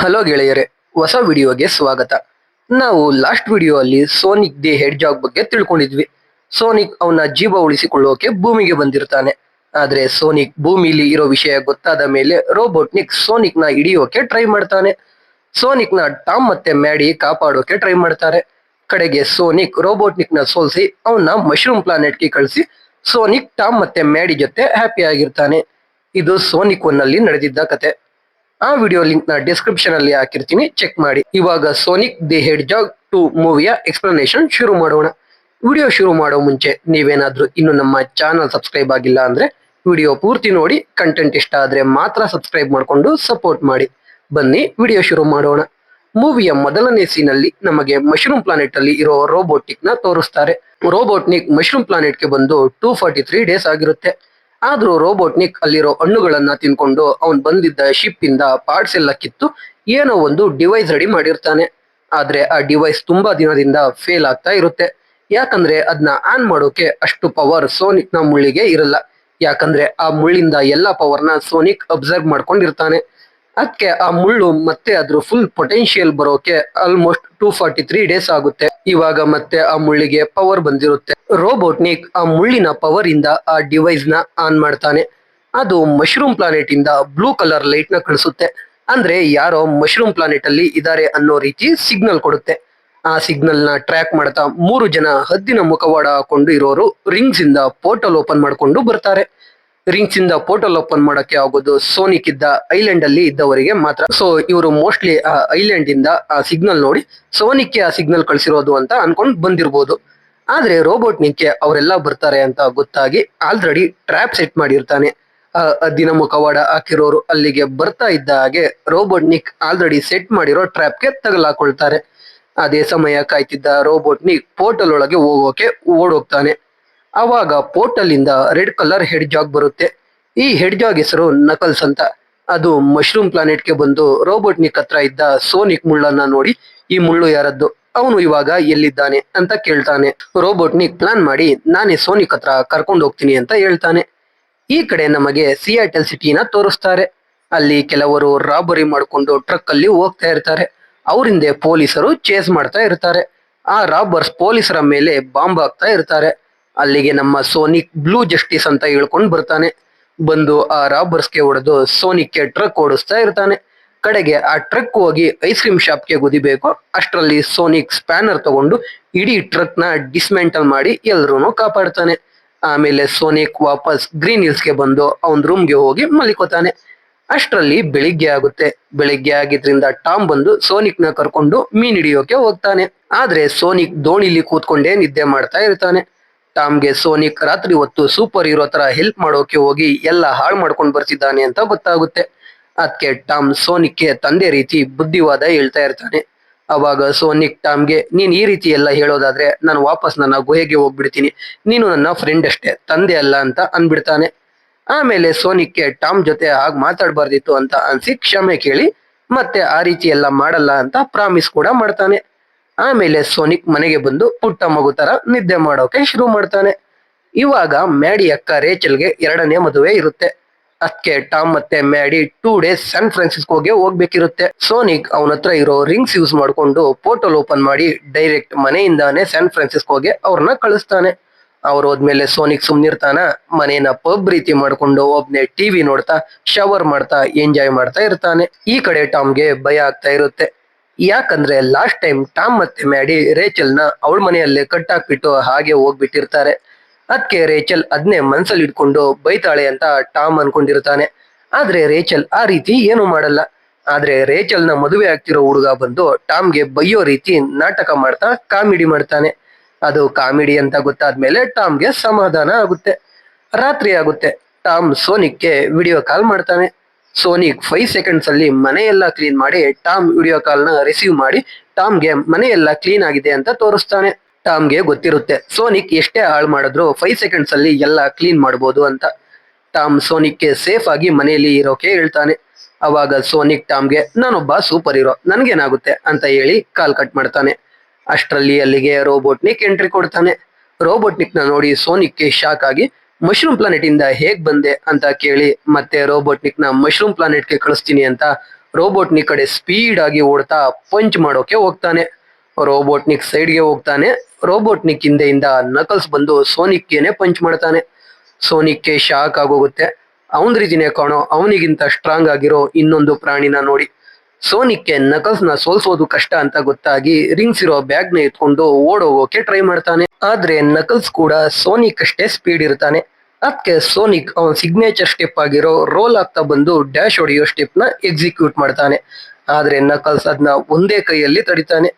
Hello ಗೆಳೆಯರೆ, ಹೊಸ ವಿಡಿಯೋಗೆ ಸ್ವಾಗತ. ನಾವು ಲಾಸ್ಟ್ ವಿಡಿಯೋ ಅಲ್ಲಿ ಸೋನಿಕ್ ದಿ ಹೆಡ್ಜಾಗ್ ಬಗ್ಗೆ ತಿಳ್ಕೊಂಡಿದ್ವಿ. ಸೋನಿಕ್ ಅವನ ಜೀವ ಉಳಿಸಿಕೊಳ್ಳೋಕೆ ಭೂಮಿಗೆ ಬಂದಿರ್ತಾನೆ. ಆದ್ರೆ ಸೋನಿಕ್ ಭೂಮಿಲಿ ಇರೋ ವಿಷಯ ಗೊತ್ತಾದ ಮೇಲೆ ರೋಬೋಟ್ನಿಕ್ ಸೋನಿಕ್ ನ ಹಿಡಿಯೋಕೆ ಟ್ರೈ ಮಾಡ್ತಾನೆ. ಸೋನಿಕ್ ನ ಟಾಮ್ ಮತ್ತೆ ಮ್ಯಾಡಿ ಕಾಪಾಡೋಕೆ ಟ್ರೈ ಮಾಡ್ತಾರೆ. ಕಡೆಗೆ ಸೋನಿಕ್ ರೋಬೋಟ್ನಿಕ್ ನ ಸೋಲ್ಸಿ ಅವನ್ನ ಮಶ್ರೂಮ್ ಪ್ಲಾನೆಟ್ ಗೆ ಕಳಿಸಿ ಸೋನಿಕ್ ಟಾಮ್ ಮತ್ತೆ ಮ್ಯಾಡಿ ಜೊತೆ ಹ್ಯಾಪಿ ಆಗಿರ್ತಾನೆ. ಇದು ಸೋನಿಕ್ 1 ನಲ್ಲಿ ನಡೆದಿದ್ದ ಕತೆ. ಆ ವಿಡಿಯೋ ಲಿಂಕ್ ನ ಡಿಸ್ಕ್ರಿಪ್ಷನ್ ಅಲ್ಲಿ ಹಾಕಿರ್ತೀನಿ, ಚೆಕ್ ಮಾಡಿ. ಇವಾಗ ಸೋನಿಕ್ ದಿ ಹೆಡ್ಜಾಗ್ 2 ಮೂವಿಯ ಎಕ್ಸ್ಪ್ಲನೇಷನ್ ಶುರು ಮಾಡೋಣ. ವಿಡಿಯೋ ಶುರು ಮಾಡೋ ಮುಂಚೆ ನೀವೇನಾದ್ರೂ ಇನ್ನು ನಮ್ಮ ಚಾನಲ್ ಸಬ್ಸ್ಕ್ರೈಬ್ ಆಗಿಲ್ಲ ಅಂದ್ರೆ ವಿಡಿಯೋ ಪೂರ್ತಿ ನೋಡಿ, ಕಂಟೆಂಟ್ ಇಷ್ಟ ಆದ್ರೆ ಮಾತ್ರ ಸಬ್ಸ್ಕ್ರೈಬ್ ಮಾಡ್ಕೊಂಡು ಸಪೋರ್ಟ್ ಮಾಡಿ. ಬನ್ನಿ ವಿಡಿಯೋ ಶುರು ಮಾಡೋಣ. ಮೂವಿಯ ಮೊದಲನೇ ಸೀನ್ ಅಲ್ಲಿ ನಮಗೆ ಮಶ್ರೂಮ್ ಪ್ಲಾನೆಟ್ ಅಲ್ಲಿ ಇರೋ ರೋಬೋಟಿಕ್ ನ ತೋರಿಸ್ತಾರೆ. ರೋಬೋಟ್ನಿಕ್ ಮಶ್ರೂಮ್ ಪ್ಲಾನೆಟ್ ಗೆ ಬಂದು 243 ಡೇಸ್ ಆಗಿರುತ್ತೆ. ಆದ್ರೂ ರೋಬೋಟ್ನಿಕ್ ಅಲ್ಲಿರೋ ಹಣ್ಣುಗಳನ್ನ ತಿನ್ಕೊಂಡು ಅವನ್ ಬಂದಿದ್ದ ಶಿಪ್ ಇಂದ ಪಾರ್ಟ್ಸ್ ಎಲ್ಲ ಕಿತ್ತು ಏನೋ ಒಂದು ಡಿವೈಸ್ ರೆಡಿ ಮಾಡಿರ್ತಾನೆ. ಆದ್ರೆ ಆ ಡಿವೈಸ್ ತುಂಬಾ ದಿನದಿಂದ ಫೇಲ್ ಆಗ್ತಾ ಇರುತ್ತೆ. ಯಾಕಂದ್ರೆ ಅದನ್ನ ಆನ್ ಮಾಡೋಕೆ ಅಷ್ಟು ಪವರ್ ಸೋನಿಕ್ ನ ಮುಳ್ಳಿಗೆ ಇರಲ್ಲ. ಯಾಕಂದ್ರೆ ಆ ಮುಳ್ಳಿಂದ ಎಲ್ಲಾ ಪವರ್ನ ಸೋನಿಕ್ ಅಬ್ಸರ್ವ್ ಮಾಡ್ಕೊಂಡಿರ್ತಾನೆ. ಅದಕ್ಕೆ ಆ ಮುಳ್ಳು ಮತ್ತೆ ಅದ್ರ ಫುಲ್ ಪೊಟೆನ್ಶಿಯಲ್ ಬರೋಕೆ ಆಲ್ಮೋಸ್ಟ್ 243 ಡೇಸ್ ಆಗುತ್ತೆ. ಇವಾಗ ಮತ್ತೆ ಆ ಮುಳ್ಳಿಗೆ ಪವರ್ ಬಂದಿರುತ್ತೆ. ರೋಬೋಟ್ನಿಕ್ ಆ ಮುಳ್ಳಿನ ಪವರ್ ಇಂದ ಆ ಡಿವೈಸ್ ನ ಆನ್ ಮಾಡ್ತಾನೆ. ಅದು ಮಶ್ರೂಮ್ ಪ್ಲಾನೆಟ್ ಇಂದ ಬ್ಲೂ ಕಲರ್ ಲೈಟ್ ನ ಕಳಿಸುತ್ತೆ. ಅಂದ್ರೆ ಯಾರೋ ಮಶ್ರೂಮ್ ಪ್ಲಾನೆಟ್ ಅಲ್ಲಿ ಇದಾರೆ ಅನ್ನೋ ರೀತಿ ಸಿಗ್ನಲ್ ಕೊಡುತ್ತೆ. ಆ ಸಿಗ್ನಲ್ ನ ಟ್ರ್ಯಾಕ್ ಮಾಡ್ತಾ 3 ಜನ ಹದ್ದಿನ ಮುಖವಾಡ ಹಾಕೊಂಡು ಇರೋರು ರಿಂಗ್ಸ್ ಇಂದ ಪೋರ್ಟಲ್ ಓಪನ್ ಮಾಡ್ಕೊಂಡು ಬರ್ತಾರೆ. ರಿಂಗ್ಸ್ ಇಂದ ಪೋರ್ಟಲ್ ಓಪನ್ ಮಾಡಕ್ಕೆ ಆಗೋದು ಸೋನಿಕ್ ಇದ್ದ ಐಲ್ಯಾಂಡ್ ಅಲ್ಲಿ ಇದ್ದವರಿಗೆ ಮಾತ್ರ. ಸೊ ಇವರು ಮೋಸ್ಟ್ಲಿ ಆ ಐಲ್ಯಾಂಡ್ ಇಂದ ಆ ಸಿಗ್ನಲ್ ನೋಡಿ ಸೋನಿಕ್ಗೆ ಆ ಸಿಗ್ನಲ್ ಕಳಿಸಿರೋದು ಅಂತ ಅನ್ಕೊಂಡ್ ಬಂದಿರ್ಬೋದು. ಆದ್ರೆ ರೋಬೋಟ್ನಿಕ್ಗೆ ಅವರೆಲ್ಲ ಬರ್ತಾರೆ ಅಂತ ಗೊತ್ತಾಗಿ ಆಲ್ರೆಡಿ ಟ್ರ್ಯಾಪ್ ಸೆಟ್ ಮಾಡಿರ್ತಾನೆ. ಹದ್ದಿನ ಮುಖವಾಡ ಹಾಕಿರೋರು ಅಲ್ಲಿಗೆ ಬರ್ತಾ ಇದ್ದ ಹಾಗೆ ರೋಬೋಟ್ನಿಕ್ ಆಲ್ರೆಡಿ ಸೆಟ್ ಮಾಡಿರೋ ಟ್ರ್ಯಾಪ್ಗೆ ತಗಲಾಕೊಳ್ತಾರೆ. ಅದೇ ಸಮಯ ಕಾಯ್ತಿದ್ದ ರೋಬೋಟ್ನಿಕ್ ಪೋರ್ಟಲ್ ಒಳಗೆ ಹೋಗೋಕೆ ಓಡೋಗ್ತಾನೆ. ಅವಾಗ ಪೋರ್ಟಲ್ ಇಂದ ರೆಡ್ ಕಲರ್ ಹೆಡ್ಜಾಗ್ ಬರುತ್ತೆ. ಈ ಹೆಡ್ಜಾಗ್ ಹೆಸರು ನಕಲ್ಸ್ ಅಂತ. ಅದು ಮಶ್ರೂಮ್ ಪ್ಲಾನೆಟ್ ಗೆ ಬಂದು ರೋಬೋಟ್ನಿಕ್ ಹತ್ರ ಇದ್ದ ಸೋನಿಕ್ ಮುಳ್ಳನ್ನ ನೋಡಿ ಈ ಮುಳ್ಳು ಯಾರದ್ದು, ಅವನು ಇವಾಗ ಎಲ್ಲಿದ್ದಾನೆ ಅಂತ ಕೇಳ್ತಾನೆ. ರೋಬೋಟ್ನಿಕ್ ಪ್ಲಾನ್ ಮಾಡಿ ನಾನೇ ಸೋನಿಕ್ ಹತ್ರ ಕರ್ಕೊಂಡು ಹೋಗ್ತೀನಿ ಅಂತ ಹೇಳ್ತಾನೆ. ಈ ಕಡೆ ನಮಗೆ ಸಿಯಾಟಲ್ ಸಿಟಿನ ತೋರಿಸ್ತಾರೆ. ಅಲ್ಲಿ ಕೆಲವರು ರಾಬರಿ ಮಾಡ್ಕೊಂಡು ಟ್ರಕ್ ಅಲ್ಲಿ ಹೋಗ್ತಾ ಇರ್ತಾರೆ. ಅವರಿಂದೆ ಪೊಲೀಸರು ಚೇಸ್ ಮಾಡ್ತಾ ಇರ್ತಾರೆ. ಆ ರಾಬರ್ಸ್ ಪೊಲೀಸರ ಮೇಲೆ ಬಾಂಬ್ ಹಾಕ್ತಾ ಇರ್ತಾರೆ. ಅಲ್ಲಿಗೆ ನಮ್ಮ ಸೋನಿಕ್ ಬ್ಲೂ ಜಸ್ಟಿಸ್ ಅಂತ ಹೇಳ್ಕೊಂಡು ಬರ್ತಾನೆ. ಬಂದು ಆ ರಾಬರ್ಸ್ಗೆ ಹೊಡೆದು ಸೋನಿಕ್ಗೆ ಟ್ರಕ್ ಓಡಿಸ್ತಾ ಇರ್ತಾನೆ. ಕಡೆಗೆ ಆ ಟ್ರಕ್ ಹೋಗಿ ಐಸ್ ಕ್ರೀಮ್ ಶಾಪ್ಗೆ ಗುದಿಬೇಕು. ಅಷ್ಟರಲ್ಲಿ ಸೋನಿಕ್ ಸ್ಪ್ಯಾನರ್ ತಗೊಂಡು ಇಡೀ ಟ್ರಕ್ ನ ಡಿಸ್ಮೆಂಟಲ್ ಮಾಡಿ ಎಲ್ರೂ ಕಾಪಾಡ್ತಾನೆ. ಆಮೇಲೆ ಸೋನಿಕ್ ವಾಪಸ್ ಗ್ರೀನ್ ಹಿಲ್ಸ್ಗೆ ಬಂದು ಅವನ್ ರೂಮ್ಗೆ ಹೋಗಿ ಮಲಿಕೋತಾನೆ. ಅಷ್ಟರಲ್ಲಿ ಬೆಳಿಗ್ಗೆ ಆಗುತ್ತೆ. ಬೆಳಿಗ್ಗೆ ಆಗಿದ್ರಿಂದ ಟಾಮ್ ಬಂದು ಸೋನಿಕ್ ನ ಕರ್ಕೊಂಡು ಮೀನ್ ಹಿಡಿಯೋಕೆ ಹೋಗ್ತಾನೆ. ಆದ್ರೆ ಸೋನಿಕ್ ದೋಣಿಲಿ ಕೂತ್ಕೊಂಡೇ ನಿದ್ದೆ ಮಾಡ್ತಾ ಇರ್ತಾನೆ. ಟಾಮ್ಗೆ ಸೋನಿಕ್ ರಾತ್ರಿ ಹೊತ್ತು ಸೂಪರ್ ಹೀರೋ ತರ ಹೆಲ್ಪ್ ಮಾಡೋಕೆ ಹೋಗಿ ಎಲ್ಲ ಹಾಳು ಮಾಡ್ಕೊಂಡು ಬರ್ತಿದ್ದಾನೆ ಅಂತ ಗೊತ್ತಾಗುತ್ತೆ. ಅದಕ್ಕೆ ಟಾಮ್ ಸೋನಿಕ್ಗೆ ತಂದೆ ರೀತಿ ಬುದ್ಧಿವಾದ ಹೇಳ್ತಾ ಇರ್ತಾನೆ. ಅವಾಗ ಸೋನಿಕ್ ಟಾಮ್ಗೆ, ನೀನ್ ಈ ರೀತಿ ಎಲ್ಲ ಹೇಳೋದಾದ್ರೆ ನಾನು ವಾಪಸ್ ನನ್ನ ಗುಹೆಗೆ ಹೋಗ್ಬಿಡ್ತೀನಿ, ನೀನು ನನ್ನ ಫ್ರೆಂಡ್ ಅಷ್ಟೇ, ತಂದೆ ಅಲ್ಲ ಅಂತ ಅನ್ಬಿಡ್ತಾನೆ. ಆಮೇಲೆ ಸೋನಿಕ್ಗೆ ಟಾಮ್ ಜೊತೆ ಹಾಗೆ ಮಾತಾಡ್ಬಾರ್ದಿತ್ತು ಅಂತ ಅನ್ಸಿ ಕ್ಷಮೆ ಕೇಳಿ ಮತ್ತೆ ಆ ರೀತಿ ಎಲ್ಲ ಮಾಡಲ್ಲ ಅಂತ ಪ್ರಾಮಿಸ್ ಕೂಡ ಮಾಡ್ತಾನೆ. ಆಮೇಲೆ ಸೋನಿಕ್ ಮನೆಗೆ ಬಂದು ಪುಟ್ಟ ಮಗು ತರ ನಿದ್ದೆ ಮಾಡೋಕೆ ಶುರು ಮಾಡ್ತಾನೆ. ಇವಾಗ ಮ್ಯಾಡಿ ಅಕ್ಕ ರೇಚಲ್ಗೆ 2ನೇ ಮದುವೆ ಇರುತ್ತೆ. ಅದಕ್ಕೆ ಟಾಮ್ ಮತ್ತೆ ಮ್ಯಾಡಿ 2 ಡೇಸ್ ಸ್ಯಾನ್ ಫ್ರಾನ್ಸಿಸ್ಕೋಗೆ ಹೋಗ್ಬೇಕಿರುತ್ತೆ. ಸೋನಿಕ್ ಅವನ ಹತ್ರ ಇರೋ ರಿಂಗ್ಸ್ ಯೂಸ್ ಮಾಡ್ಕೊಂಡು ಪೋರ್ಟಲ್ ಓಪನ್ ಮಾಡಿ ಡೈರೆಕ್ಟ್ ಮನೆಯಿಂದಾನೆ ಸ್ಯಾನ್ ಫ್ರಾನ್ಸಿಸ್ಕೋಗೆ ಅವ್ರನ್ನ ಕಳಿಸ್ತಾನೆ. ಅವ್ರು ಹೋದ್ಮೇಲೆ ಸೋನಿಕ್ ಸುಮ್ನಿರ್ತಾನ. ಮನೇನ ಪಬ್ ರೀತಿ ಮಾಡ್ಕೊಂಡು ಒಬ್ನೇ ಟಿವಿ ನೋಡ್ತಾ ಶವರ್ ಮಾಡ್ತಾ ಎಂಜಾಯ್ ಮಾಡ್ತಾ ಇರ್ತಾನೆ. ಈ ಕಡೆ ಟಾಮ್ಗೆ ಭಯ ಆಗ್ತಾ ಇರುತ್ತೆ. ಯಾಕಂದ್ರೆ ಲಾಸ್ಟ್ ಟೈಮ್ ಟಾಮ್ ಮತ್ತೆ ಮ್ಯಾಡಿ ರೇಚಲ್ನ ಅವಳ ಮನೆಯಲ್ಲೇ ಕಟ್ಟಾಕ್ಬಿಟ್ಟು ಹಾಗೆ ಹೋಗ್ಬಿಟ್ಟಿರ್ತಾರೆ. ಅದಕ್ಕೆ ರೇಚಲ್ ಅದನ್ನೇ ಮನ್ಸಲ್ಲಿ ಇಟ್ಕೊಂಡು ಬೈತಾಳೆ ಅಂತ ಟಾಮ್ ಅನ್ಕೊಂಡಿರ್ತಾನೆ. ಆದ್ರೆ ರೇಚಲ್ ಆ ರೀತಿ ಏನು ಮಾಡಲ್ಲ. ಆದ್ರೆ ರೇಚಲ್ನ ಮದುವೆ ಆಗ್ತಿರೋ ಹುಡುಗ ಬಂದು ಟಾಮ್ಗೆ ಬೈಯೋ ರೀತಿ ನಾಟಕ ಮಾಡ್ತಾ ಕಾಮಿಡಿ ಮಾಡ್ತಾನೆ. ಅದು ಕಾಮಿಡಿ ಅಂತ ಗೊತ್ತಾದ್ಮೇಲೆ ಟಾಮ್ಗೆ ಸಮಾಧಾನ ಆಗುತ್ತೆ. ರಾತ್ರಿ ಆಗುತ್ತೆ. ಟಾಮ್ ಸೋನಿಕ್ಗೆ ವಿಡಿಯೋ ಕಾಲ್ ಮಾಡ್ತಾನೆ. ಸೋನಿಕ್ 5 ಸೆಕೆಂಡ್ಸ್ ಅಲ್ಲಿ ಮನೆಯೆಲ್ಲ ಕ್ಲೀನ್ ಮಾಡಿ ಟಾಮ್ ವಿಡಿಯೋ ಕಾಲ್ ನ ರಿಸೀವ್ ಮಾಡಿ ಟಾಮ್ಗೆ ಮನೆಯೆಲ್ಲ ಕ್ಲೀನ್ ಆಗಿದೆ ಅಂತ ತೋರಿಸ್ತಾನೆ. ಟಾಮ್ಗೆ ಗೊತ್ತಿರುತ್ತೆ ಸೋನಿಕ್ ಎಷ್ಟೇ ಹಾಳು ಮಾಡಿದ್ರು 5 ಸೆಕೆಂಡ್ಸ್ ಅಲ್ಲಿ ಎಲ್ಲ ಕ್ಲೀನ್ ಮಾಡಬಹುದು ಅಂತ. ಟಾಮ್ ಸೋನಿಕ್ಗೆ ಸೇಫ್ ಆಗಿ ಮನೆಯಲ್ಲಿ ಇರೋಕೆ ಹೇಳ್ತಾನೆ. ಅವಾಗ ಸೋನಿಕ್ ಟಾಮ್ಗೆ, ನಾನೊಬ್ಬ ಸೂಪರ್ ಹೀರೋ, ನನ್ಗೇನಾಗುತ್ತೆ ಅಂತ ಹೇಳಿ ಕಾಲ್ ಕಟ್ ಮಾಡ್ತಾನೆ. ಅಷ್ಟರಲ್ಲಿ ಅಲ್ಲಿಗೆ ರೋಬೋಟ್ನಿಕ್ ಎಂಟ್ರಿ ಕೊಡ್ತಾನೆ. ರೋಬೋಟ್ನಿಕ್ ನ ನೋಡಿ ಸೋನಿಕ್ಗೆ ಶಾಕ್ ಆಗಿ ಮಶ್ರೂಮ್ ಪ್ಲಾನೆಟ್ ಇಂದ ಹೇಗ್ ಬಂದೆ ಅಂತ ಕೇಳಿ ಮತ್ತೆ ರೋಬೋಟ್ನಿಕ್ ನ ಮಶ್ರೂಮ್ ಪ್ಲಾನೆಟ್ಗೆ ಕಳಿಸ್ತೀನಿ ಅಂತ ರೋಬೋಟ್ನಿಕ್ ಕಡೆ ಸ್ಪೀಡ್ ಆಗಿ ಓಡ್ತಾ ಪಂಚ್ ಮಾಡೋಕೆ ಹೋಗ್ತಾನೆ. ರೋಬೋಟ್ನಿಕ್ ಸೈಡ್ಗೆ ಹೋಗ್ತಾನೆ. ರೋಬೋಟ್ನಿಕ್ ಹಿಂದೆಯಿಂದ ನಕಲ್ಸ್ ಬಂದು ಸೋನಿಕ್ಗೆನೆ ಪಂಚ್ ಮಾಡ್ತಾನೆ. ಸೋನಿಕ್ಗೆ ಶಾಕ್ ಆಗೋಗುತ್ತೆ. ಅವನ್ ರೀತಿನೇ ಕಾಣೋ ಅವನಿಗಿಂತ ಸ್ಟ್ರಾಂಗ್ ಆಗಿರೋ ಇನ್ನೊಂದು ಪ್ರಾಣಿನ ನೋಡಿ ಸೋನಿಕ್ಗೆ ನಕಲ್ಸ್ ನ ಸೋಲ್ಸೋದು ಕಷ್ಟ ಅಂತ ಗೊತ್ತಾಗಿ ರಿಂಗ್ಸ್ ಇರೋ ಬ್ಯಾಗ್ ನ ಎತ್ಕೊಂಡು ಓಡೋಗೋಕೆ ಟ್ರೈ ಮಾಡ್ತಾನೆ. ಆದ್ರೆ ನಕಲ್ಸ್ ಕೂಡ ಸೋನಿಕ್ ಅಷ್ಟೇ ಸ್ಪೀಡ್ ಇರ್ತಾನೆ. ಅದಕ್ಕೆ ಸೋನಿಕ್ ಅವನ್ ಸಿಗ್ನೇಚರ್ ಸ್ಟೆಪ್ ಆಗಿರೋ ರೋಲ್ ಆಗ್ತಾ ಬಂದು ಡ್ಯಾಶ್ ಹೊಡೆಯೋ ಸ್ಟೆಪ್ ನ ಎಕ್ಸಿಕ್ಯೂಟ್ ಮಾಡ್ತಾನೆ. ಆದ್ರೆ ನಕಲ್ಸ್ ಅದನ್ನ ಒಂದೇ ಕೈಯಲ್ಲಿ ತಡಿತಾನೆ.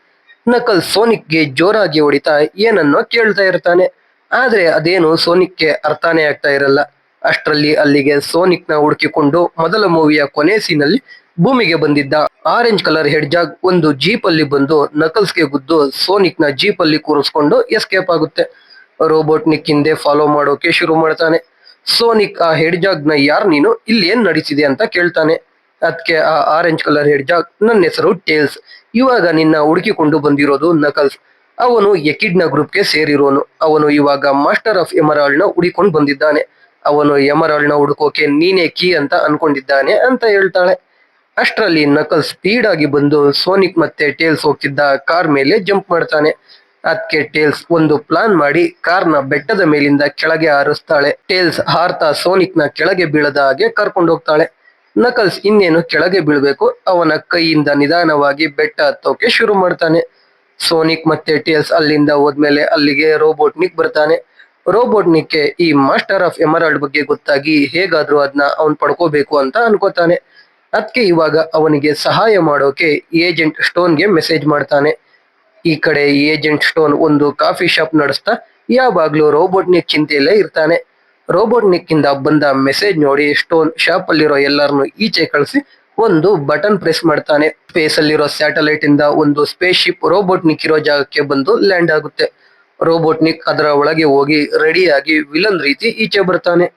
ನಕಲ್ಸ್ ಸೋನಿಕ್ಗೆ ಜೋರಾಗಿ ಹೊಡಿತಾ ಏನನ್ನೋ ಕೇಳ್ತಾ ಇರ್ತಾನೆ. ಆದ್ರೆ ಅದೇನು ಸೋನಿಕ್ಗೆ ಅರ್ಥನೇ ಆಗ್ತಾ ಇರಲ್ಲ. ಅಷ್ಟರಲ್ಲಿ ಅಲ್ಲಿಗೆ ಸೋನಿಕ್ ನ ಹುಡುಕಿಕೊಂಡು ಮೊದಲ ಮೂವಿಯ ಕೊನೆ ಸೀನಲ್ಲಿ ಭೂಮಿಗೆ ಬಂದಿದ್ದ ಆರೆಂಜ್ ಕಲರ್ ಹೆಡ್ಜಾಗ್ ಒಂದು ಜೀಪ್ ಅಲ್ಲಿ ಬಂದು ನಕಲ್ಸ್ಗೆ ಗುದ್ದು ಸೋನಿಕ್ ನ ಜೀಪ್ ಅಲ್ಲಿ ಕೂರಿಸ್ಕೊಂಡು ಎಸ್ಕೇಪ್ ಆಗುತ್ತೆ. ರೋಬೋಟ್ನಿಕ್ ಹಿಂದೆ ಫಾಲೋ ಮಾಡೋಕೆ ಶುರು ಮಾಡ್ತಾನೆ. ಸೋನಿಕ್ ಆ ಹೆಡ್ಜಾಗ್ ನ ಯಾರ್ ನೀನು, ಇಲ್ಲಿ ಏನ್ ನಡೀತಿದೆ ಅಂತ ಕೇಳ್ತಾನೆ. ಅದಕ್ಕೆ ಆ ಆರೆಂಜ್ ಕಲರ್ ಹೆಡ್ಜಾಗ್, ನನ್ನ ಹೆಸರು ಟೇಲ್ಸ್, ಇವಾಗ ನಿನ್ನ ಹುಡುಕಿಕೊಂಡು ಬಂದಿರೋದು ನಕಲ್ಸ್. ಅವನು ಎಕಿಡ್ನ ಗ್ರೂಪ್ಗೆ ಸೇರಿರೋನು. ಅವನು ಇವಾಗ ಮಾಸ್ಟರ್ ಆಫ್ ಎಮರಾಲ್ಡ್ ನ ಹುಡಿಕೊಂಡು ಬಂದಿದ್ದಾನೆ. ಅವನು ಎಮರಾಲ್ಡ್ ನ ಹುಡುಕೋಕೆ ನೀನೇ ಕೀ ಅಂತ ಅನ್ಕೊಂಡಿದ್ದಾನೆ ಅಂತ ಹೇಳ್ತಾಳೆ. ಅಷ್ಟರಲ್ಲಿ ನಕಲ್ ಸ್ಪೀಡ್ ಆಗಿ ಬಂದು ಸೋನಿಕ್ ಮತ್ತೆ ಟೇಲ್ಸ್ ಹೋಗ್ತಿದ್ದ ಕಾರ್ ಮೇಲೆ ಜಂಪ್ ಮಾಡ್ತಾನೆ. ಅದಕ್ಕೆ ಟೇಲ್ಸ್ ಒಂದು ಪ್ಲಾನ್ ಮಾಡಿ ಕಾರ್ನ ಬೆಟ್ಟದ ಮೇಲಿಂದ ಕೆಳಗೆ ಹಾರಿಸ್ತಾಳೆ. ಟೇಲ್ಸ್ ಹಾರ್ತಾ ಸೋನಿಕ್ ನ ಕೆಳಗೆ ಬೀಳದ ಹಾಗೆ ಕರ್ಕೊಂಡು ಹೋಗ್ತಾಳೆ. ನಕಲ್ಸ್ ಇನ್ನೇನು ಕೆಳಗೆ ಬೀಳ್ಬೇಕು, ಅವನ ಕೈಯಿಂದ ನಿಧಾನವಾಗಿ ಬೆಟ್ಟ ಹತ್ತೋಕೆ ಶುರು ಮಾಡ್ತಾನೆ. ಸೋನಿಕ್ ಮತ್ತೆ ಟೇಲ್ಸ್ ಅಲ್ಲಿಂದ ಹೋದ್ಮೇಲೆ ಅಲ್ಲಿಗೆ ರೋಬೋಟ್ನಿಕ್ ಬರ್ತಾನೆ. ರೋಬೋಟ್ನಿಕ್ಗೆ ಈ ಮಾಸ್ಟರ್ ಆಫ್ ಎಮರಾಲ್ಡ್ ಬಗ್ಗೆ ಗೊತ್ತಾಗಿ ಹೇಗಾದ್ರೂ ಅದನ್ನ ಅವನ್ ಪಡ್ಕೋಬೇಕು ಅಂತ ಅನ್ಕೋತಾನೆ. ಅದಕ್ಕೆ ಇವಾಗ ಅವನಿಗೆ ಸಹಾಯ ಮಾಡೋಕೆ ಏಜೆಂಟ್ ಸ್ಟೋನ್ಗೆ ಮೆಸೇಜ್ ಮಾಡ್ತಾನೆ. ಈ ಕಡೆ ಏಜೆಂಟ್ ಸ್ಟೋನ್ ಒಂದು ಕಾಫಿ ಶಾಪ್ ನಡೆಸ್ತಾ ಯಾವಾಗ್ಲೂ ರೋಬೋಟ್ನಿಕ್ ಚಿಂತೆಯಲ್ಲೇ ಇರ್ತಾನೆ. ರೋಬೋಟ್ನಿಕ್ ಇಂದ ಬಂದ ಮೆಸೇಜ್ ನೋಡಿ ಸ್ಟೋನ್ ಶಾಪ್ ಅಲ್ಲಿರೋ ಎಲ್ಲರನ್ನು ಈಚೆ ಕಳಿಸಿ ಒಂದು ಬಟನ್ ಪ್ರೆಸ್ ಮಾಡ್ತಾನೆ. ಸ್ಪೇಸ್ ಅಲ್ಲಿರೋ ಸ್ಯಾಟಲೈಟ್ ಇಂದ ಒಂದು ಸ್ಪೇಸ್ ಶಿಪ್ ರೋಬೋಟ್ನಿಕ್ ಇರೋ ಜಾಗಕ್ಕೆ ಬಂದು ಲ್ಯಾಂಡ್ ಆಗುತ್ತೆ. ರೋಬೋಟ್ನಿಕ್ ಅದರ ಒಳಗೆ ಹೋಗಿ ರೆಡಿಯಾಗಿ ವಿಲನ್ ರೀತಿ ಈಚೆ ಬರ್ತಾನೆ.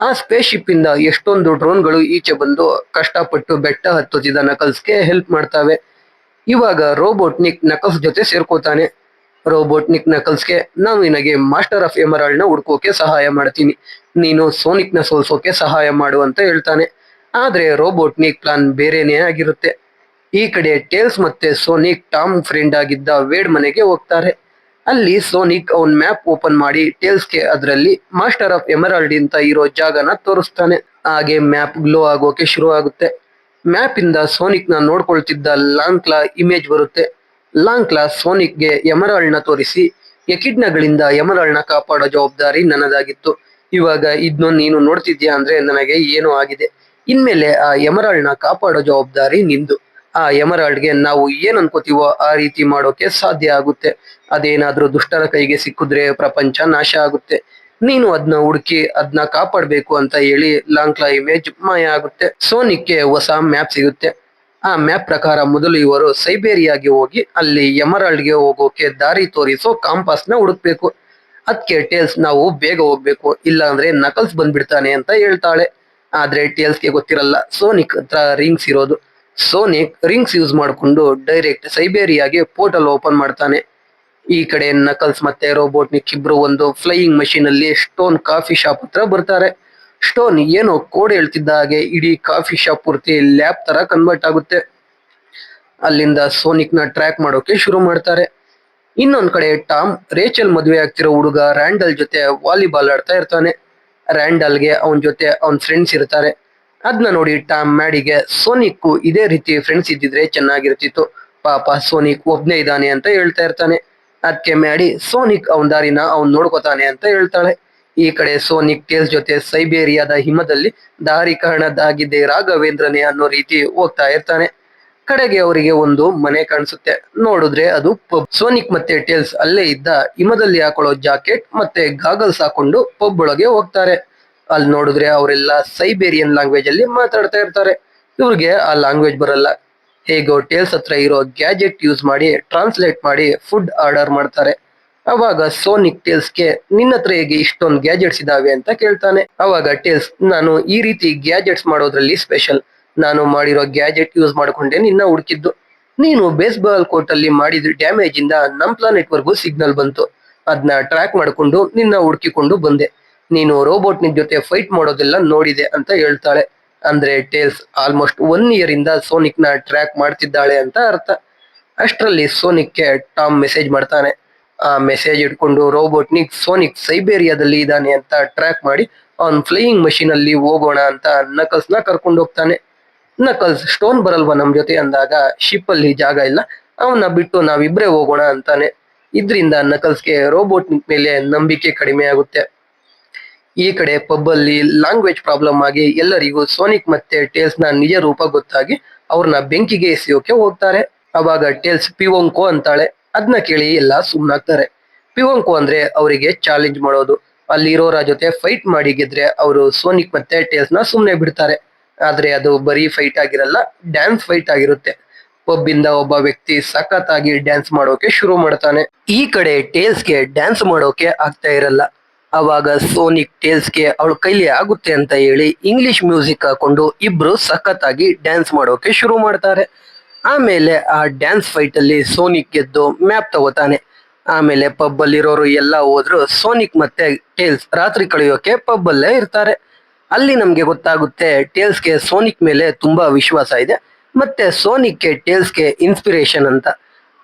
ಆ ಸ್ಪೇಸ್ ಶಿಪ್ ಇಂದ ಎಷ್ಟೊಂದು ಡ್ರೋನ್ಗಳು ಈಚೆ ಬಂದು ಕಷ್ಟಪಟ್ಟು ಬೆಟ್ಟ ಹತ್ತುತ್ತಿದ್ದ ನಕಲ್ಸ್ಗೆ ಹೆಲ್ಪ್ ಮಾಡ್ತಾವೆ. ಇವಾಗ ರೋಬೋಟ್ನಿಕ್ ನಕಲ್ಸ್ ಜೊತೆ ಸೇರ್ಕೋತಾನೆ. ರೋಬೋಟ್ನಿಕ್ ನಕಲ್ಸ್ಗೆ, ನಾನು ನಿನಗೆ ಮಾಸ್ಟರ್ ಆಫ್ ಎಮರಾಲ್ಡ್ ನ ಹುಡ್ಕೋಕೆ ಸಹಾಯ ಮಾಡ್ತೀನಿ, ನೀನು ಸೋನಿಕ್ ನ ಸೋಲ್ಸೋಕೆ ಸಹಾಯ ಮಾಡು ಅಂತ ಹೇಳ್ತಾನೆ. ಆದ್ರೆ ರೋಬೋಟ್ನಿಕ್ ಪ್ಲಾನ್ ಬೇರೆನೇ ಆಗಿರುತ್ತೆ. ಈ ಕಡೆ ಟೇಲ್ಸ್ ಮತ್ತೆ ಸೋನಿಕ್ ಟಾಮ್ ಫ್ರೆಂಡ್ ಆಗಿದ್ದ ವೇಡ್ ಮನೆಗೆ ಹೋಗ್ತಾರೆ. ಅಲ್ಲಿ ಸೋನಿಕ್ ಅವನ್ ಮ್ಯಾಪ್ ಓಪನ್ ಮಾಡಿ ಟೇಲ್ಸ್ಗೆ ಅದರಲ್ಲಿ ಮಾಸ್ಟರ್ ಆಫ್ ಎಮರಾಲ್ಡ್ ಅಂತ ಇರೋ ಜಾಗನ ತೋರಿಸ್ತಾನೆ. ಹಾಗೆ ಮ್ಯಾಪ್ ಗ್ಲೋ ಆಗೋಕೆ ಶುರು ಆಗುತ್ತೆ. ಮ್ಯಾಪ್ ಇಂದ ಸೋನಿಕ್ ನ ನೋಡ್ಕೊಳ್ತಿದ್ದ ಲಾಂಕ್ಲಾ ಇಮೇಜ್ ಬರುತ್ತೆ. ಲಾಂಕ್ಲಾ ಸೋನಿಕ್ಗೆ ಎಮರಾಲ್ಡ್ ನ ತೋರಿಸಿ, ಎಕಿಡ್ನಗಳಿಂದ ಎಮರಾಲ್ಡ್ ನ ಕಾಪಾಡೋ ಜವಾಬ್ದಾರಿ ನನ್ನದಾಗಿತ್ತು, ಇವಾಗ ಇದ್ನೋ ನೀನು ನೋಡ್ತಿದ್ಯಾ ಅಂದ್ರೆ ನನಗೆ ಏನೋ ಆಗಿದೆ, ಇನ್ಮೇಲೆ ಆ ಎಮರಾಲ್ಡ್ ನ ಕಾಪಾಡೋ ಜವಾಬ್ದಾರಿ ನಿಂದು. ಆ ಎಮರಾಲ್ಡ್ಗೆ ನಾವು ಏನ್ ಅನ್ಕೋತೀವೋ ಆ ರೀತಿ ಮಾಡೋಕೆ ಸಾಧ್ಯ ಆಗುತ್ತೆ. ಅದೇನಾದ್ರೂ ದುಷ್ಟರ ಕೈಗೆ ಸಿಕ್ಕಿದ್ರೆ ಪ್ರಪಂಚ ನಾಶ ಆಗುತ್ತೆ. ನೀನು ಅದನ್ನ ಹುಡುಕಿ ಅದನ್ನ ಕಾಪಾಡ್ಬೇಕು ಅಂತ ಹೇಳಿ ಲಾಂಕ್ಲಾ ಇಮೇಜ್ ಮಾಯ ಆಗುತ್ತೆ. ಸೋನಿಕ್ಗೆ ಹೊಸ ಮ್ಯಾಪ್ ಸಿಗುತ್ತೆ. ಆ ಮ್ಯಾಪ್ ಪ್ರಕಾರ ಮೊದಲು ಇವರು ಸೈಬೇರಿಯಾಗೆ ಹೋಗಿ ಅಲ್ಲಿ ಎಮರಾಲ್ಡ್ಗೆ ಹೋಗೋಕೆ ದಾರಿ ತೋರಿಸೋ ಕಾಂಪಾಸ್ ನ ಹುಡುಕ್ಬೇಕು. ಅದಕ್ಕೆ ಟೇಲ್ಸ್, ನಾವು ಬೇಗ ಹೋಗ್ಬೇಕು, ಇಲ್ಲ ಅಂದ್ರೆ ನಕಲ್ಸ್ ಬಂದ್ಬಿಡ್ತಾನೆ ಅಂತ ಹೇಳ್ತಾಳೆ. ಆದ್ರೆ ಟೇಲ್ಸ್ಗೆ ಗೊತ್ತಿರಲ್ಲ ಸೋನಿಕ್ ಹತ್ರ ರಿಂಗ್ಸ್ ಇರೋದು. ಸೋನಿಕ್ ರಿಂಗ್ಸ್ ಯೂಸ್ ಮಾಡಿಕೊಂಡು ಡೈರೆಕ್ಟ್ ಸೈಬೇರಿಯಾಗೆ ಪೋರ್ಟಲ್ ಓಪನ್ ಮಾಡ್ತಾನೆ. ಈ ಕಡೆ ನಕಲ್ಸ್ ಮತ್ತೆ ರೋಬೋಟ್ನಿಕ್ ಇಬ್ರು ಒಂದು ಫ್ಲೈಯಿಂಗ್ ಮಷೀನ್ ಅಲ್ಲಿ ಸ್ಟೋನ್ ಕಾಫಿ ಶಾಪ್ ಹತ್ರ ಬರ್ತಾರೆ. ಸ್ಟೋನ್ ಏನೋ ಕೋಡ್ ಹೇಳ್ತಿದ್ದ ಹಾಗೆ ಇಡೀ ಕಾಫಿ ಶಾಪ್ ಪೂರ್ತಿ ಲ್ಯಾಬ್ ತರ ಕನ್ವರ್ಟ್ ಆಗುತ್ತೆ. ಅಲ್ಲಿಂದ ಸೋನಿಕ್ ನ ಟ್ರ್ಯಾಕ್ ಮಾಡೋಕೆ ಶುರು ಮಾಡ್ತಾರೆ. ಇನ್ನೊಂದ್ ಕಡೆ ಟಾಮ್ ರೇಚಲ್ ಮದುವೆ ಆಗ್ತಿರೋ ಹುಡುಗ ರ್ಯಾಂಡಲ್ ಜೊತೆ ವಾಲಿಬಾಲ್ ಆಡ್ತಾ ಇರ್ತಾನೆ. ರ್ಯಾಂಡಲ್ಗೆ ಅವನ್ ಜೊತೆ ಅವನ್ ಫ್ರೆಂಡ್ಸ್ ಇರ್ತಾರೆ. ಅದನ್ನ ನೋಡಿ ಟಾಮ್ ಮ್ಯಾಡಿಗೆ, ಸೋನಿಕ್ ಇದೇ ರೀತಿ ಫ್ರೆಂಡ್ಸ್ ಇದ್ದಿದ್ರೆ ಚೆನ್ನಾಗಿರ್ತಿತ್ತು, ಪಾಪ ಸೋನಿಕ್ ಒಬ್ನೇ ಇದ್ದಾನೆ ಅಂತ ಹೇಳ್ತಾ ಇರ್ತಾನೆ. ಅದಕ್ಕೆ ಮ್ಯಾಡಿ, ಸೋನಿಕ್ ಅವನ್ ದಾರಿನ ಅವ್ನ್ ನೋಡ್ಕೋತಾನೆ ಅಂತ ಹೇಳ್ತಾಳೆ. ಈ ಕಡೆ ಸೋನಿಕ್ ಟೇಲ್ಸ್ ಜೊತೆ ಸೈಬೇರಿಯಾದ ಹಿಮದಲ್ಲಿ ದಾರಿ ಕಾಣದಾಗಿದ್ದೆ ರಾಘವೇಂದ್ರನೇ ಅನ್ನೋ ರೀತಿ ಹೋಗ್ತಾ ಇರ್ತಾನೆ. ಕಡೆಗೆ ಅವರಿಗೆ ಒಂದು ಮನೆ ಕಾಣಿಸುತ್ತೆ. ನೋಡಿದ್ರೆ ಅದು ಪಬ್. ಸೋನಿಕ್ ಮತ್ತೆ ಟೇಲ್ಸ್ ಅಲ್ಲೇ ಇದ್ದ ಹಿಮದಲ್ಲಿ ಹಾಕೊಳ್ಳೋ ಜಾಕೆಟ್ ಮತ್ತೆ ಗಾಗಲ್ಸ್ ಹಾಕೊಂಡು ಪಬ್ ಒಳಗೆ ಹೋಗ್ತಾರೆ. ಅಲ್ಲಿ ನೋಡಿದ್ರೆ ಅವರೆಲ್ಲ ಸೈಬೇರಿಯನ್ ಲ್ಯಾಂಗ್ವೇಜ್ ಅಲ್ಲಿ ಮಾತಾಡ್ತಾ ಇರ್ತಾರೆ. ಇವ್ರಿಗೆ ಆ ಲ್ಯಾಂಗ್ವೇಜ್ ಬರಲ್ಲ. ಹೇಗೋ ಟೇಲ್ಸ್ ಹತ್ರ ಇರೋ ಗ್ಯಾಜೆಟ್ ಯೂಸ್ ಮಾಡಿ ಟ್ರಾನ್ಸ್ಲೇಟ್ ಮಾಡಿ ಫುಡ್ ಆರ್ಡರ್ ಮಾಡ್ತಾರೆ. ಅವಾಗ ಸೋನಿಕ್ ಟೇಲ್ಸ್ಗೆ, ನಿನ್ನ ಹತ್ರ ಹೇಗೆ ಇಷ್ಟೊಂದು ಗ್ಯಾಜೆಟ್ಸ್ ಇದಾವೆ ಅಂತ ಕೇಳ್ತಾನೆ. ಅವಾಗ ಟೇಲ್ಸ್, ನಾನು ಈ ರೀತಿ ಗ್ಯಾಜೆಟ್ಸ್ ಮಾಡೋದ್ರಲ್ಲಿ ಸ್ಪೆಷಲ್, ನಾನು ಮಾಡಿರೋ ಗ್ಯಾಜೆಟ್ ಯೂಸ್ ಮಾಡ್ಕೊಂಡೆ ನಿನ್ನ ಹುಡುಕಿದ್ದು. ನೀನು ಬೇಸ್ಬಾಲ್ ಕೋರ್ಟ್ ಅಲ್ಲಿ ಮಾಡಿದ ಡ್ಯಾಮೇಜ್ ಇಂದ ನಮ್ ಪ್ಲಾನೆಟ್ ವರ್ಗೂ ಸಿಗ್ನಲ್ ಬಂತು, ಅದನ್ನ ಟ್ರ್ಯಾಕ್ ಮಾಡ್ಕೊಂಡು ನಿನ್ನ ಹುಡುಕಿಕೊಂಡು ಬಂದೆ. ನೀನು ರೋಬೋಟ್ನಿಕ್ ಜೊತೆ ಫೈಟ್ ಮಾಡೋದೆಲ್ಲ ನೋಡಿದೆ ಅಂತ ಹೇಳ್ತಾಳೆ. ಅಂದ್ರೆ ಟೇಲ್ಸ್ ಆಲ್ಮೋಸ್ಟ್ 1 ಇಯರ್ ಇಂದ ಸೋನಿಕ್ ನ ಟ್ರ್ಯಾಕ್ ಮಾಡ್ತಿದ್ದಾಳೆ ಅಂತ ಅರ್ಥ. ಅಷ್ಟರಲ್ಲಿ ಸೋನಿಕ್ಗೆ ಟಾಮ್ ಮೆಸೇಜ್ ಮಾಡ್ತಾನೆ. ಆ ಮೆಸೇಜ್ ಇಟ್ಕೊಂಡು ರೋಬೋಟ್ನಿಕ್ ಸೋನಿಕ್ ಸೈಬೇರಿಯಾದಲ್ಲಿ ಇದ್ದಾನೆ ಅಂತ ಟ್ರ್ಯಾಕ್ ಮಾಡಿ ಅವನ್ ಫ್ಲೈಯಿಂಗ್ ಮಷೀನ್ ಅಲ್ಲಿ ಹೋಗೋಣ ಅಂತ ನಕಲ್ಸ್ ನ ಕರ್ಕೊಂಡು ಹೋಗ್ತಾನೆ. ನಕಲ್ಸ್ ಸ್ಟೋನ್ ಬರಲ್ವಾ ನಮ್ ಜೊತೆ ಅಂದಾಗ ಶಿಪ್ ಅಲ್ಲಿ ಜಾಗ ಇಲ್ಲ, ಅವನ್ನ ಬಿಟ್ಟು ನಾವಿಬ್ರೇ ಹೋಗೋಣ ಅಂತಾನೆ. ಇದ್ರಿಂದ ನಕಲ್ಸ್ಗೆ ರೋಬೋಟ್ನಿಕ್ ಮೇಲೆ ನಂಬಿಕೆ ಕಡಿಮೆ ಆಗುತ್ತೆ. ಈ ಕಡೆ ಪಬ್ ಅಲ್ಲಿ ಲ್ಯಾಂಗ್ವೇಜ್ ಪ್ರಾಬ್ಲಮ್ ಆಗಿ ಎಲ್ಲರಿಗೂ ಸೋನಿಕ್ ಮತ್ತೆ ಟೇಲ್ಸ್ ನ ನಿಜ ರೂಪ ಗೊತ್ತಾಗಿ ಅವ್ರನ್ನ ಬೆಂಕಿಗೆ ಎಸೆಯೋಕೆ ಹೋಗ್ತಾರೆ. ಅವಾಗ ಟೇಲ್ಸ್ ಪಿವೊಂಕೋ ಅಂತಾಳೆ. ಅದನ್ನ ಕೇಳಿ ಎಲ್ಲ ಸುಮ್ನಾಗ್ತಾರೆ. ಪಿವೊಂಕೋ ಅಂದ್ರೆ ಅವರಿಗೆ ಚಾಲೆಂಜ್ ಮಾಡೋದು. ಅಲ್ಲಿರೋರ ಜೊತೆ ಫೈಟ್ ಮಾಡಿ ಗೆದ್ರೆ ಅವರು ಸೋನಿಕ್ ಮತ್ತೆ ಟೇಲ್ಸ್ ನ ಸುಮ್ನೆ ಬಿಡ್ತಾರೆ. ಆದ್ರೆ ಅದು ಬರೀ ಫೈಟ್ ಆಗಿರಲ್ಲ, ಡ್ಯಾನ್ಸ್ ಫೈಟ್ ಆಗಿರುತ್ತೆ. ಪಬ್ ಇಂದ ಒಬ್ಬ ವ್ಯಕ್ತಿ ಸಖತ್ತಾಗಿ ಡ್ಯಾನ್ಸ್ ಮಾಡೋಕೆ ಶುರು ಮಾಡ್ತಾನೆ. ಈ ಕಡೆ ಟೇಲ್ಸ್ಗೆ ಡ್ಯಾನ್ಸ್ ಮಾಡೋಕೆ ಆಗ್ತಾ ಇರಲ್ಲ. ಅವಾಗ ಸೋನಿಕ್ ಟೇಲ್ಸ್ಗೆ ಅವಳ ಕೈಲಿ ಆಗುತ್ತೆ ಅಂತ ಹೇಳಿ ಇಂಗ್ಲಿಷ್ ಮ್ಯೂಸಿಕ್ ಹಾಕೊಂಡು ಇಬ್ರು ಸಖತ್ತಾಗಿ ಡ್ಯಾನ್ಸ್ ಮಾಡೋಕೆ ಶುರು ಮಾಡ್ತಾರೆ. ಆಮೇಲೆ ಆ ಡ್ಯಾನ್ಸ್ ಫೈಟ್ ಅಲ್ಲಿ ಸೋನಿಕ್ ಗೆದ್ದು ಮ್ಯಾಪ್ ತಗೋತಾನೆ. ಆಮೇಲೆ ಪಬ್ ಅಲ್ಲಿರೋರು ಎಲ್ಲ ಹೋದ್ರು. ಸೋನಿಕ್ ಮತ್ತೆ ಟೇಲ್ಸ್ ರಾತ್ರಿ ಕಳೆಯೋಕೆ ಪಬ್ ಅಲ್ಲೇ ಇರ್ತಾರೆ. ಅಲ್ಲಿ ನಮ್ಗೆ ಗೊತ್ತಾಗುತ್ತೆ ಟೇಲ್ಸ್ಗೆ ಸೋನಿಕ್ ಮೇಲೆ ತುಂಬಾ ವಿಶ್ವಾಸ ಇದೆ, ಮತ್ತೆ ಸೋನಿಕ್ಗೆ ಟೇಲ್ಸ್ಗೆ ಇನ್ಸ್ಪಿರೇಷನ್ ಅಂತ.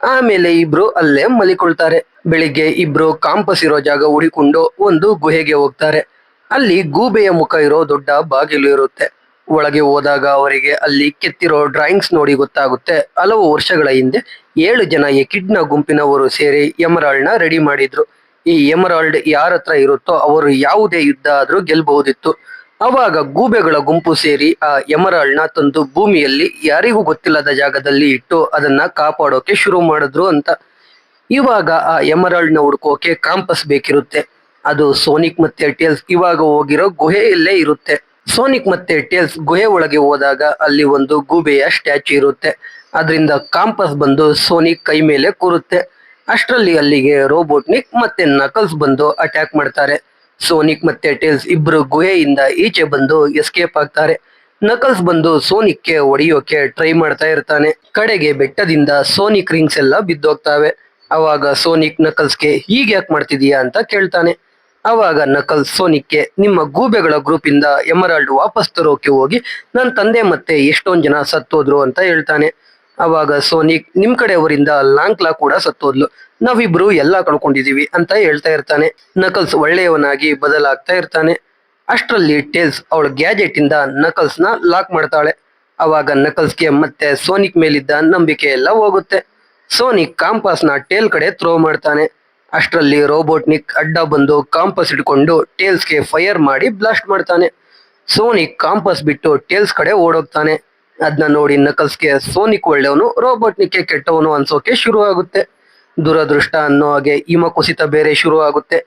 ಆಮೇಲೆ ಇಬ್ರು ಅಲ್ಲೇ ಮಲಿಕೊಳ್ತಾರೆ. ಬೆಳಿಗ್ಗೆ ಇಬ್ರು ಕಾಂಪಸ್ ಇರೋ ಜಾಗ ಹುಡಿಕೊಂಡು ಒಂದು ಗುಹೆಗೆ ಹೋಗ್ತಾರೆ. ಅಲ್ಲಿ ಗೂಬೆಯ ಮುಖ ಇರೋ ದೊಡ್ಡ ಬಾಗಿಲು ಇರುತ್ತೆ. ಒಳಗೆ ಹೋದಾಗ ಅವರಿಗೆ ಅಲ್ಲಿ ಕೆತ್ತಿರೋ ಡ್ರಾಯಿಂಗ್ಸ್ ನೋಡಿ ಗೊತ್ತಾಗುತ್ತೆ ಹಲವು ವರ್ಷಗಳ ಹಿಂದೆ 7 ಜನ ಎಕಿಡ್ನ ಗುಂಪಿನವರು ಸೇರಿ ಎಮರಾಲ್ಡ್ ನ ರೆಡಿ ಮಾಡಿದ್ರು. ಈ ಎಮರಾಲ್ಡ್ ಯಾರ ಹತ್ರ ಇರುತ್ತೋ ಅವರು ಯಾವುದೇ ಯುದ್ಧ ಆದ್ರೂ ಗೆಲ್ಬಹುದಿತ್ತು. ಅವಾಗ ಗೂಬೆಗಳ ಗುಂಪು ಸೇರಿ ಆ ಎಮರಾಲ್ಡ್ ನ ತಂದು ಭೂಮಿಯಲ್ಲಿ ಯಾರಿಗೂ ಗೊತ್ತಿಲ್ಲದ ಜಾಗದಲ್ಲಿ ಇಟ್ಟು ಅದನ್ನ ಕಾಪಾಡೋಕೆ ಶುರು ಮಾಡಿದ್ರು ಅಂತ. ಇವಾಗ ಆ ಎಮರಾಲ್ಡ್ ನ ಹುಡ್ಕೋಕೆ ಕಾಂಪಸ್ ಬೇಕಿರುತ್ತೆ. ಅದು ಸೋನಿಕ್ ಮತ್ತೆ ಟೇಲ್ಸ್ ಇವಾಗ ಹೋಗಿರೋ ಗುಹೆಯಲ್ಲೇ ಇರುತ್ತೆ. ಸೋನಿಕ್ ಮತ್ತೆ ಟೇಲ್ಸ್ ಗುಹೆ ಒಳಗೆ ಹೋದಾಗ ಅಲ್ಲಿ ಒಂದು ಗೂಬೆಯ ಸ್ಟ್ಯಾಚು ಇರುತ್ತೆ. ಅದರಿಂದ ಕಾಂಪಸ್ ಬಂದು ಸೋನಿಕ್ ಕೈ ಮೇಲೆ ಕೂರುತ್ತೆ. ಅಷ್ಟರಲ್ಲಿ ಅಲ್ಲಿಗೆ ರೋಬೋಟ್ನಿಕ್ ಮತ್ತೆ ನಕಲ್ಸ್ ಬಂದು ಅಟ್ಯಾಕ್ ಮಾಡ್ತಾರೆ. ಸೋನಿಕ್ ಮತ್ತೆ ಟೇಲ್ಸ್ ಇಬ್ರು ಗುಹೆಯಿಂದ ಈಚೆ ಬಂದು ಎಸ್ಕೇಪ್ ಆಗ್ತಾರೆ. ನಕಲ್ಸ್ ಬಂದು ಸೋನಿಕ್ಗೆ ಹೊಡೆಯೋಕೆ ಟ್ರೈ ಮಾಡ್ತಾ ಇರ್ತಾನೆ. ಕಡೆಗೆ ಬೆಟ್ಟದಿಂದ ಸೋನಿಕ್ ರಿಂಗ್ಸ್ ಎಲ್ಲ ಬಿದ್ದೋಗ್ತಾವೆ. ಅವಾಗ ಸೋನಿಕ್ ನಕಲ್ಸ್ಗೆ ಹೀಗೆ ಯಾಕೆ ಮಾಡ್ತಿದೀಯಾ ಅಂತ ಕೇಳ್ತಾನೆ. ಅವಾಗ ನಕಲ್ಸ್ ಸೋನಿಕ್ಗೆ ನಿಮ್ಮ ಗೂಬೆಗಳ ಗ್ರೂಪ್ ಇಂದ ಎಮರಾಲ್ಡ್ ವಾಪಸ್ ತರೋಕೆ ಹೋಗಿ ನನ್ನ ತಂದೆ ಮತ್ತೆ ಎಷ್ಟೊಂದ್ ಜನ ಸತ್ತೋದ್ರು ಅಂತ ಹೇಳ್ತಾನೆ. ಅವಾಗ ಸೋನಿಕ್ ನಿಮ್ ಕಡೆಯವರಿಂದ ಲಾಂಕ್ಲಾ ಕೂಡ ಸತ್ತೋದ್ಲು, ನಾವಿಬ್ರು ಎಲ್ಲ ಕಳ್ಕೊಂಡಿದೀವಿ ಅಂತ ಹೇಳ್ತಾ ಇರ್ತಾನೆ. ನಕಲ್ಸ್ ಒಳ್ಳೆಯವನಾಗಿ ಬದಲಾಗ್ತಾ ಇರ್ತಾನೆ. ಅಷ್ಟರಲ್ಲಿ ಟೇಲ್ಸ್ ಅವಳ ಗ್ಯಾಜೆಟ್ ಇಂದ ನಕಲ್ಸ್ ನ ಲಾಕ್ ಮಾಡ್ತಾಳೆ. ಅವಾಗ ನಕಲ್ಸ್ಗೆ ಮತ್ತೆ ಸೋನಿಕ್ ಮೇಲಿದ್ದ ನಂಬಿಕೆ ಎಲ್ಲ ಹೋಗುತ್ತೆ. ಸೋನಿಕ್ ಕಾಂಪಾಸ್ ನ ಟೇಲ್ ಕಡೆ ಥ್ರೋ ಮಾಡ್ತಾನೆ. ಅಷ್ಟರಲ್ಲಿ ರೋಬೋಟ್ನಿಕ್ ಅಡ್ಡ ಬಂದು ಕಾಂಪಸ್ ಹಿಡ್ಕೊಂಡು ಟೇಲ್ಸ್ಗೆ ಫೈರ್ ಮಾಡಿ ಬ್ಲಾಸ್ಟ್ ಮಾಡ್ತಾನೆ. ಸೋನಿಕ್ ಕಾಂಪಸ್ ಬಿಟ್ಟು ಟೇಲ್ಸ್ ಕಡೆ ಓಡೋಗ್ತಾನೆ. ಅದನ್ನ ನೋಡಿ ನಕಲ್ಸ್ಗೆ ಸೋನಿಕ್ ಒಳ್ಳೆಯವನು, ರೋಬೋಟ್ನಿಕ್ಗೆ ಕೆಟ್ಟವನು ಅನ್ಸೋಕೆ ಶುರು ಆಗುತ್ತೆ. ದುರದೃಷ್ಟ ಅನ್ನೋ ಹಾಗೆ ಹಿಮ ಕುಸಿತ ಬೇರೆ ಶುರು ಆಗುತ್ತೆ.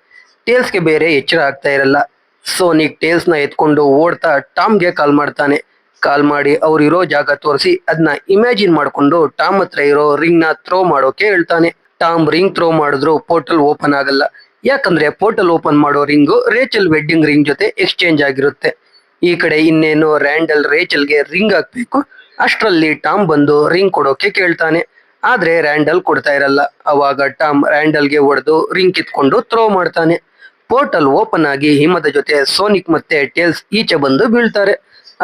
ಟೇಲ್ಸ್ಗೆ ಬೇರೆ ಎಚ್ಚರ ಆಗ್ತಾ ಇರಲ್ಲ. ಸೋನಿಕ್ ಟೇಲ್ಸ್ ನ ಎತ್ಕೊಂಡು ಓಡ್ತಾ ಟಾಮ್ಗೆ ಕಾಲ್ ಮಾಡ್ತಾನೆ. ಕಾಲ್ ಮಾಡಿ ಅವ್ರಿರೋ ಜಾಗ ತೋರಿಸಿ ಅದನ್ನ ಇಮ್ಯಾಜಿನ್ ಮಾಡ್ಕೊಂಡು ಟಾಮ್ ಹತ್ರ ಇರೋ ರಿಂಗ್ ನ ಥ್ರೋ ಮಾಡೋಕೆ ಹೇಳ್ತಾನೆ. ಟಾಮ್ ರಿಂಗ್ ಥ್ರೋ ಮಾಡಿದ್ರು ಪೋರ್ಟಲ್ ಓಪನ್ ಆಗಲ್ಲ. ಯಾಕಂದ್ರೆ ಪೋರ್ಟಲ್ ಓಪನ್ ಮಾಡೋ ರಿಂಗು ರೇಚಲ್ ವೆಡ್ಡಿಂಗ್ ರಿಂಗ್ ಜೊತೆ ಎಕ್ಸ್ಚೇಂಜ್ ಆಗಿರುತ್ತೆ. ಈ ಕಡೆ ಇನ್ನೇನು ರ್ಯಾಂಡಲ್ ರೇಚಲ್ಗೆ ರಿಂಗ್ ಹಾಕ್ಬೇಕು. ಅಷ್ಟರಲ್ಲಿ ಟಾಮ್ ಬಂದು ರಿಂಗ್ ಕೊಡೋಕೆ ಕೇಳ್ತಾನೆ. ಆದ್ರೆ ರ್ಯಾಂಡಲ್ ಕೊಡ್ತಾ ಇರಲ್ಲ. ಅವಾಗ ಟಾಮ್ ರ್ಯಾಂಡಲ್ಗೆ ಹೊಡೆದು ರಿಂಗ್ ಕಿತ್ಕೊಂಡು ಥ್ರೋ ಮಾಡ್ತಾನೆ. ಪೋರ್ಟಲ್ ಓಪನ್ ಆಗಿ ಹಿಮದ ಜೊತೆ ಸೋನಿಕ್ ಮತ್ತೆ ಟೇಲ್ಸ್ ಈಚೆ ಬಂದು ಬೀಳ್ತಾರೆ.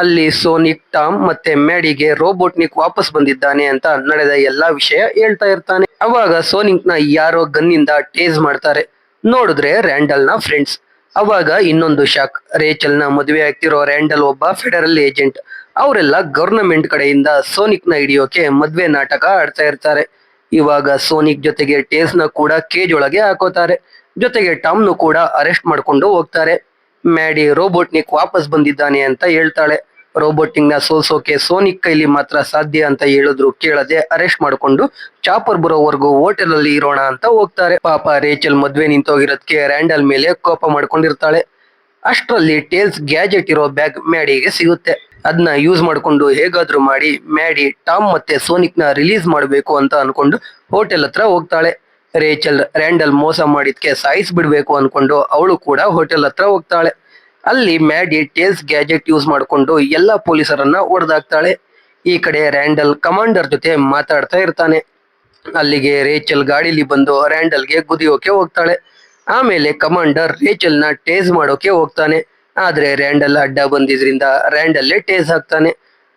ಅಲ್ಲಿ ಸೋನಿಕ್ ಟಾಮ್ ಮತ್ತೆ ಮ್ಯಾಡಿಗೆ ರೋಬೋಟ್ನಿಕ್ ವಾಪಸ್ ಬಂದಿದ್ದಾನೆ ಅಂತ ನಡೆದ ಎಲ್ಲಾ ವಿಷಯ ಹೇಳ್ತಾ ಇರ್ತಾನೆ. ಅವಾಗ ಸೋನಿಕ್ ನ ಯಾರೋ ಗನ್ನಿಂದ ಟೇಸ್ ಮಾಡ್ತಾರೆ. ನೋಡಿದ್ರೆ ರ್ಯಾಂಡಲ್ ನ ಫ್ರೆಂಡ್ಸ್. ಅವಾಗ ಇನ್ನೊಂದು ಶಾಕ್. ರೇಚಲ್ ನ ಮದುವೆ ಆಗ್ತಿರೋ ರ್ಯಾಂಡಲ್ ಒಬ್ಬ ಫೆಡರಲ್ ಏಜೆಂಟ್. ಅವರೆಲ್ಲ ಗವರ್ನಮೆಂಟ್ ಕಡೆಯಿಂದ ಸೋನಿಕ್ ನ ಹಿಡಿಯೋಕೆ ಮದ್ವೆ ನಾಟಕ ಆಡ್ತಾ ಇರ್ತಾರೆ. ಇವಾಗ ಸೋನಿಕ್ ಜೊತೆಗೆ ಟೇಲ್ಸ್ ನ ಕೂಡ ಕೇಜ್ ಒಳಗೆ ಹಾಕೋತಾರೆ. ಜೊತೆಗೆ ಟಾಮ್ ನು ಕೂಡ ಅರೆಸ್ಟ್ ಮಾಡ್ಕೊಂಡು ಹೋಗ್ತಾರೆ. ಮ್ಯಾಡಿ ರೋಬೋಟ್ನಿಕ್ ವಾಪಸ್ ಬಂದಿದ್ದಾನೆ ಅಂತ ಹೇಳ್ತಾಳೆ. ರೋಬೋಟಿಕ್ ನ ಸೋಲ್ಸೋಕೆ ಸೋನಿಕ್ ಕೈಲಿ ಮಾತ್ರ ಸಾಧ್ಯ ಅಂತ ಹೇಳಿದ್ರು ಕೇಳದೆ ಅರೆಸ್ಟ್ ಮಾಡ್ಕೊಂಡು ಚಾಪರ್ ಬರೋವರೆಗೂ ಹೋಟೆಲ್ ಅಲ್ಲಿ ಇರೋಣ ಅಂತ ಹೋಗ್ತಾರೆ. ಪಾಪ ರೇಚಲ್ ಮದ್ವೆ ನಿಂತೋಗಿರೋದಕ್ಕೆ ರ್ಯಾಂಡಲ್ ಮೇಲೆ ಕೋಪ ಮಾಡ್ಕೊಂಡಿರ್ತಾಳೆ. ಅಷ್ಟರಲ್ಲಿ ಟೇಲ್ಸ್ ಗ್ಯಾಜೆಟ್ ಇರೋ ಬ್ಯಾಗ್ ಮ್ಯಾಡಿಗೆ ಸಿಗುತ್ತೆ. ಅದನ್ನ ಯೂಸ್ ಮಾಡ್ಕೊಂಡು ಹೇಗಾದ್ರೂ ಮಾಡಿ ಮ್ಯಾಡಿ ಟಾಮ್ ಮತ್ತೆ ಸೋನಿಕ್ ನ ರಿಲೀಸ್ ಮಾಡಬೇಕು ಅಂತ ಅನ್ಕೊಂಡು ಹೋಟೆಲ್ ಹತ್ರ ಹೋಗ್ತಾಳೆ. ರೇಚಲ್ ರ್ಯಾಂಡಲ್ ಮೋಸ ಮಾಡಿದ್ಕೆ ಸಾಯಿಸ್ಬಿಡ್ಬೇಕು ಅನ್ಕೊಂಡು ಅವಳು ಕೂಡ ಹೋಟೆಲ್ ಹತ್ರ ಹೋಗ್ತಾಳೆ. ಅಲ್ಲಿ ಮ್ಯಾಡಿ ಟೇಲ್ಸ್ ಗ್ಯಾಜೆಟ್ ಯೂಸ್ ಮಾಡ್ಕೊಂಡು ಎಲ್ಲಾ ಪೊಲೀಸರನ್ನ ಹೊಡೆದಾಕ್ತಾಳೆ. ಈ ಕಡೆ ರ್ಯಾಂಡಲ್ ಕಮಾಂಡರ್ ಜೊತೆ ಮಾತಾಡ್ತಾ ಇರ್ತಾನೆ. ಅಲ್ಲಿಗೆ ರೇಚಲ್ ಗಾಡಿಲಿ ಬಂದು ರ್ಯಾಂಡಲ್ಗೆ ಗುದಿಯೋಕೆ ಹೋಗ್ತಾಳೆ. ಆಮೇಲೆ ಕಮಾಂಡರ್ ರೇಚಲ್ ನ ಟೇಸ್ ಮಾಡೋಕೆ ಹೋಗ್ತಾನೆ. ಆದ್ರೆ ರ್ಯಾಂಡಲ್ ಅಡ್ಡ ಬಂದಿದ್ರಿಂದ ರ್ಯಾಂಡಲ್ಲೇ ಟೇಲ್ಸ್ ಹಾಕ್ತಾನೆ.